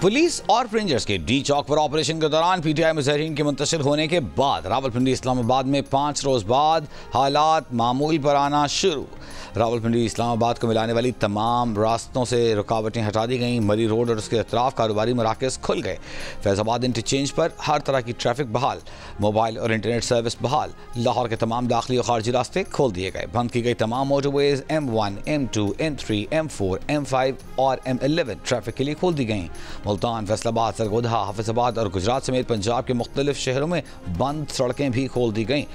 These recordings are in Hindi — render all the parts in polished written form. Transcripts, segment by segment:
पुलिस और रेंजर्स के डी चौक पर ऑपरेशन के दौरान पीटीआई मुजाहिरीन के मुंतशिर होने के बाद रावलपिंडी इस्लामाबाद में 5 रोज बाद हालात मामूल पर आना शुरू। रावलपिंडी इस्लामाबाद को मिलाने वाली तमाम रास्तों से रुकावटें हटा दी गईं। मरी रोड और उसके अतराफ कारोबारी मराकज़ खुल गए। फैज़ाबाद इंटरचेंज पर हर तरह की ट्रैफिक बहाल, मोबाइल और इंटरनेट सर्विस बहाल। लाहौर के तमाम दाखिली और खारजी रास्ते खोल दिए गए। बंद की गई तमाम motorways M1, M2, M3, M4, M5 और M11 ट्रैफिक के लिए खोल दी गई। मुल्तान, फैसलाबाद, सरगोधा, हाफिजाबाद और गुजरात समेत पंजाब के मुख्तलिफ शहरों में बंद सड़कें भी खोल दी गईं।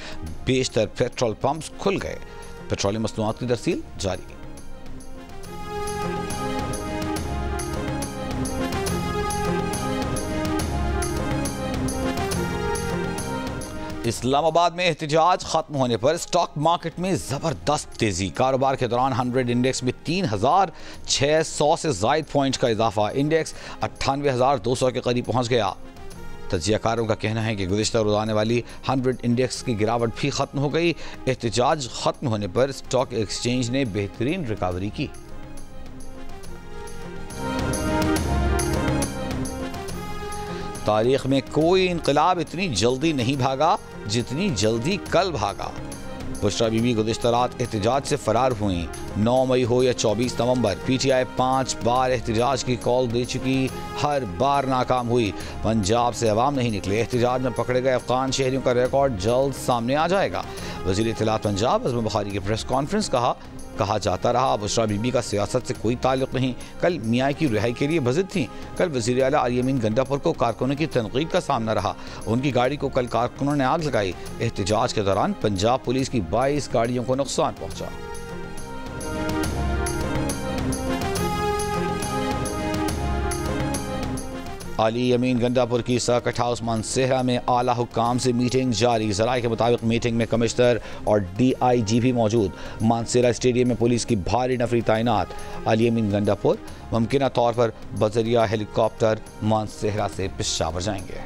बेशतर पेट्रोल पंप्स खुल गए। पेट्रोलियम मसनूआत की तरसील जारी। इस्लामाबाद में एहतजाज खत्म होने पर स्टॉक मार्केट में जबरदस्त तेजी। कारोबार के दौरान 100 इंडेक्स में 3600 से जायद पॉइंट का इजाफा। इंडेक्स 98,200 के करीब पहुंच गया। तजियाकारों का कहना है कि गुज़िश्ता रोज़ आने वाली 100 इंडेक्स की गिरावट भी खत्म हो गई। एहतजाज खत्म होने पर स्टॉक एक्सचेंज ने बेहतरीन रिकवरी की। तारीख में कोई इनकलाब इतनी जल्दी नहीं भागा जितनी जल्दी कल भागा। बुशरा बीबी गुज़िश्ता रात एहतजाज से फरार हुई। 9 मई हो या 24 नवंबर, पीटीआई 5 बार एहतजाज की कॉल दे चुकी, हर बार नाकाम हुई। पंजाब से अवाम नहीं निकले। एहतजाज में पकड़े गए अफगान शहरियों का रिकॉर्ड जल्द सामने आ जाएगा। वज़ीर इत्तलात पंजाब अज़म बुखारी की प्रेस कॉन्फ्रेंस कहा जाता रहा बुशरा बीबी का सियासत से कोई ताल्लुक नहीं। कल मियाँ की रिहाई के लिए बज़िद थी। कल वज़ीर आला अल-यमीन गंडापुर को कारकुनों की तनकीद का सामना रहा। उनकी गाड़ी को कल कारकुनों ने आग लगाई। एहतजाज के दौरान पंजाब पुलिस की 22 गाड़ियों को नुकसान पहुंचा। अली यमीन गंडापुर की सर्किट हाउस मानसेहरा में आला हुक्काम से मीटिंग जारी। ज़राए के मुताबिक मीटिंग में कमिश्नर और DIG भी मौजूद। मानसेहरा स्टेडियम में पुलिस की भारी नफरी तैनात। अली यमीन गंडापुर मुमकिन तौर पर बजरिया हेलीकॉप्टर मानसेहरा से पेशावर जाएंगे।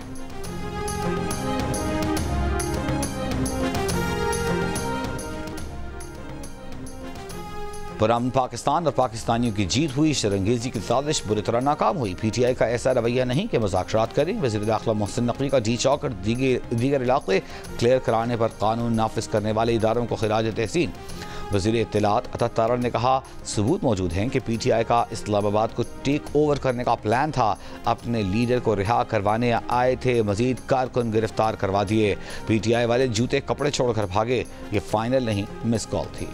पुरअमन पाकिस्तान और पाकिस्तानियों की जीत हुई। शरंगेजी की साजिश बुरी तरह नाकाम हुई। पीटीआई का ऐसा रवैया नहीं कि मुज़ाकरात करें। वज़ीर दाखिला मोहसिन नकवी का डी चौक और दीगर इलाके क्लियर कराने पर कानून नाफिज करने वाले इदारों को खिराज तहसीन। वज़ीर इत्तलात अता तारर ने कहा, सबूत मौजूद हैं कि पीटीआई का इस्लामाबाद को टेक ओवर करने का प्लान था। अपने लीडर को रिहा करवाने आए थे, मजीद कारकुन गिरफ्तार करवा दिए। पीटीआई वाले जूते कपड़े छोड़कर भागे। ये फाइनल नहीं, मिस कॉल थी।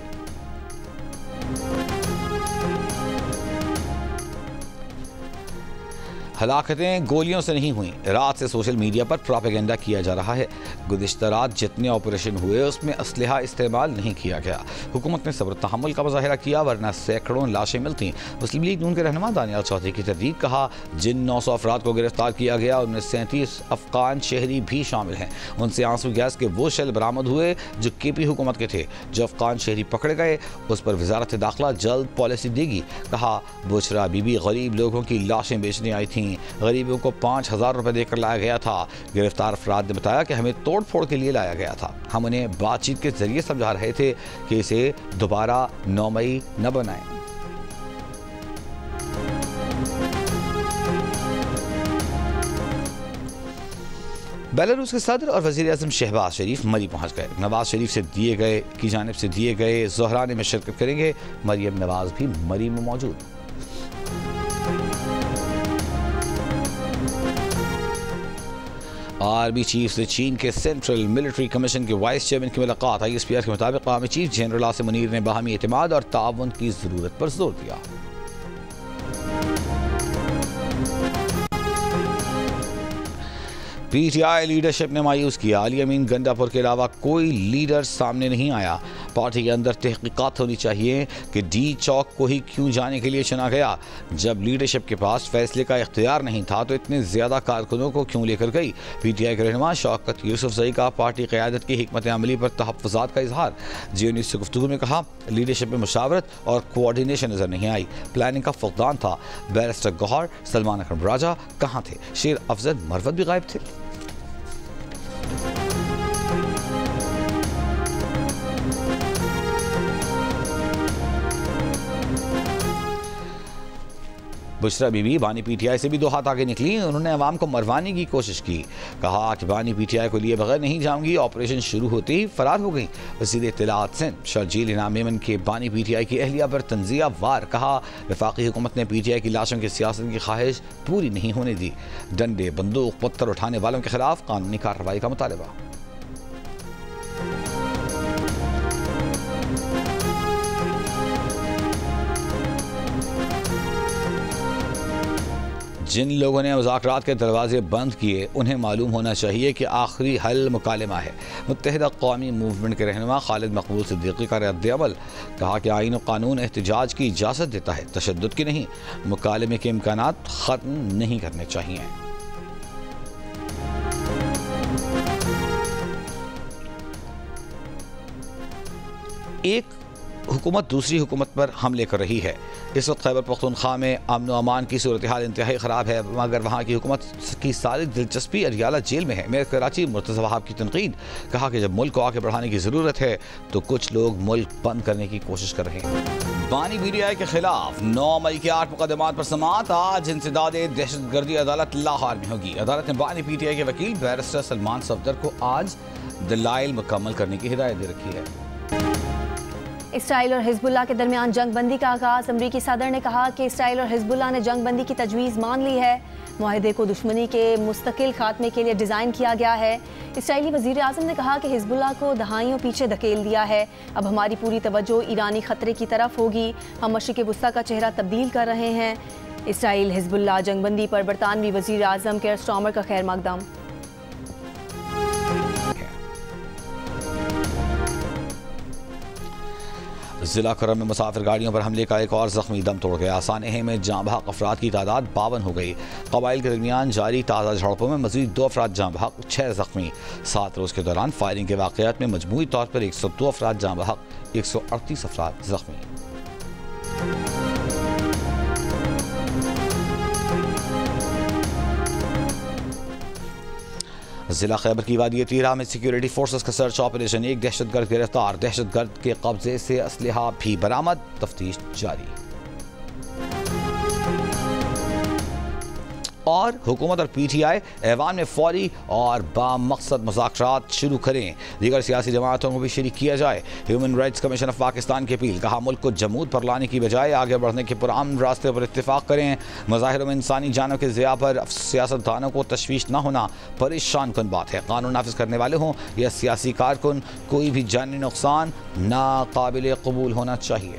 हलाकतें गोलियों से नहीं हुई। रात से सोशल मीडिया पर प्रोपेगेंडा किया जा रहा है। गुज़िश्ता रात जितने ऑपरेशन हुए उसमें असलहा इस्तेमाल नहीं किया गया। हुकूमत ने सब्र तहम्मुल का मुजाहिरा किया, वरना सैकड़ों लाशें मिलती। मुस्लिम लीग नून के रहनुमा दानियाल चौधरी की तहरीक कहा, जिन 900 अफराद को गिरफ्तार किया गया उनमें 37 अफगान शहरी भी शामिल हैं। उनसे आंसू गैस के वो शेल बरामद हुए जो KP हुकूमत के थे। जो अफगान शहरी पकड़े गए उस पर वजारत दाखिला जल्द पॉलिसी देगी। कहा, बुशरा बीबी गरीब लोगों की लाशें बेचने आई थी। गरीबों को 5,000 रुपए देकर लाया गया था। गिरफ्तार अफराद ने बताया कि हमें तोड़ फोड़ के लिए लाया गया था। हम उन्हें बातचीत के जरिए समझा रहे थे कि इसे दोबारा 9 मई न बनाएं। बेलारूस के सदर और वज़ीर आज़म शहबाज शरीफ मरी पहुंच गए। नवाज शरीफ की जानिब से दिए गए ज़ोहराने में शिरकत करेंगे। मरियम नवाज भी मरी में मौजूद। आर्मी चीफ से चीन के सेंट्रल मिलिट्री कमीशन के वाइस चेयरमैन की मुलाकात। ISPR के मुताबिक army chief general Asim Munir ने बाहमी एतमाद और ताउन की जरूरत पर जोर दिया। पीटीआई लीडरशिप ने मायूस किया। अली यमीन गंडापुर के अलावा कोई लीडर सामने नहीं आया। पार्टी के अंदर तहकीकात होनी चाहिए कि डी चौक को ही क्यों जाने के लिए चुना गया। जब लीडरशिप के पास फैसले का इख्तियार नहीं था तो इतने ज़्यादा कारकुनों को क्यों लेकर गई। पीटीआई के रहनुमा शौकत यूसुफजई का पार्टी क़यादत की हिकमत अमली पर तहफ़्फ़ुज़ात का इजहार। जियो न्यूज़ से गुफ्तगू में कहा, लीडरशिप में मुशावरत और कोऑर्डिनेशन नज़र नहीं आई। प्लानिंग का फुक़दान था। बैरिस्टर गौहर, सलमान अकरम राजा कहाँ थे? शेर अफजल मरवत भी गायब थे। बुशरा बीबी बानी पीटीआई से भी दो हाथ आगे निकली। उन्होंने अवाम को मरवाने की कोशिश की, कहा कि बानी पीटीआई को लिए बगैर नहीं जाऊंगी। ऑपरेशन शुरू होते ही फरार हो गई। वज़ीर इत्तलात सिंध शर्जील इनाम मेमन के बानी पीटीआई की अहलिया पर तंजिया वार, कहा वफाकी हुकूमत ने पीटीआई की लाशों की सियासत की ख्वाहिश पूरी नहीं होने दी। डंडे बंदूक पत्थर उठाने वालों के खिलाफ कानूनी कार्रवाई का मुतालबा। जिन लोगों ने मुज़ाकरात के दरवाजे बंद किए उन्हें मालूम होना चाहिए कि आखिरी हल मुकालमा है। मुत्तहिदा कौमी मूवमेंट के रहनुमा खालिद मकबूल सिद्दीकी का रद्द-ए-अमल, कहा कि आईन व कानून एहतजाज की इजाज़त देता है, तशद्दुद की नहीं। मुकालमे के इम्कानात ख़त्म नहीं करने चाहिए। एक हुकूमत दूसरी हुकूमत पर हमले कर रही है। इस वक्त खैबर पख्तूनख्वा में अमन व अमान की सूरत हाल इंतहाई ख़राब है, मगर वहाँ की हुकूमत की सारी दिलचस्पी अडियाला जेल में है। मेयर कराची मुर्तज़ा वहाब की तनकीद, कहा कि जब मुल्क को आगे बढ़ाने की ज़रूरत है तो कुछ लोग मुल्क बंद करने की कोशिश कर रहे हैं। बानी पीटीआई के खिलाफ 9 मई के 8 मुकदमात पर समाअत। आज इंसदाद दहशतगर्दी अदालत लाहौर में होगी। अदालत ने बानी पीटीआई के वकील बैरिस्टर सलमान सफदर को आज दलाइल मुकम्मल करने की हिदायत दे रखी है। इसराइल और हिजबुल्लाह के दरमियान जंग बंदी का आगाज़। अमरीकी सदर ने कहा कि इसराइल और हिजबुल्लाह ने जंग बंदी की तजवीज़ मान ली है। मुआहदे को दुश्मनी के मुस्तकिल खात्मे के लिए डिज़ाइन किया गया है। इसराइली वज़ीर आज़म ने कहा कि हिजबुल्लाह को दहाइयों पीछे धकेल दिया है। अब हमारी पूरी तवज्जो ईरानी ख़तरे की तरफ होगी। हम मशरिक़ वुस्ता का चेहरा तब्दील कर रहे हैं। इसराइल हिजबुल्लाह जंग बंदी पर बरतानवी वज़ीर आज़म केयर स्टार्मर का खैर मकदम। जिला करम में मुसाफिर गाड़ियों पर हमले का एक और जख्मी दम तोड़ गया। सानहे में जाँ बहक अफराद की तादाद 52 हो गई। कबाइल के दरमियान जारी ताज़ा झड़पों में मजीद 2 अफराद जाँ बहक, 6 जख्मी। 7 रोज़ के दौरान फायरिंग के वाक़यात में मजमूई तौर पर 102 अफराद जाँ बहक, 138 अफराद जख्मी। जिला खैबर की वादी तीरा में सिक्योरिटी फोर्सेस का सर्च ऑपरेशन। एक दहशतगर्द गिरफ्तार, दहशतगर्द के कब्जे से असलहा भी बरामद, तफ्तीश जारी। और हुकूमत और पीटीआई ऐवान में फौरी और बामकसद मुज़ाकरात शुरू करें। दीगर सियासी जमातों को भी शरीक किया जाए। Human rights commission of Pakistan की अपील, कहा मुल्क को जमूद पर लाने की बजाय आगे बढ़ने के पुरान रास्ते पर इत्तेफाक करें। मज़ाहिरों में इंसानी जानों के ज़िया पर सियासतदानों को तशवीश न होना परेशान कन बात है। कानून नाफिज करने वाले हों या सियासी कारकुन, कोई भी जानी नुकसान नाकाबिल कबूल होना चाहिए।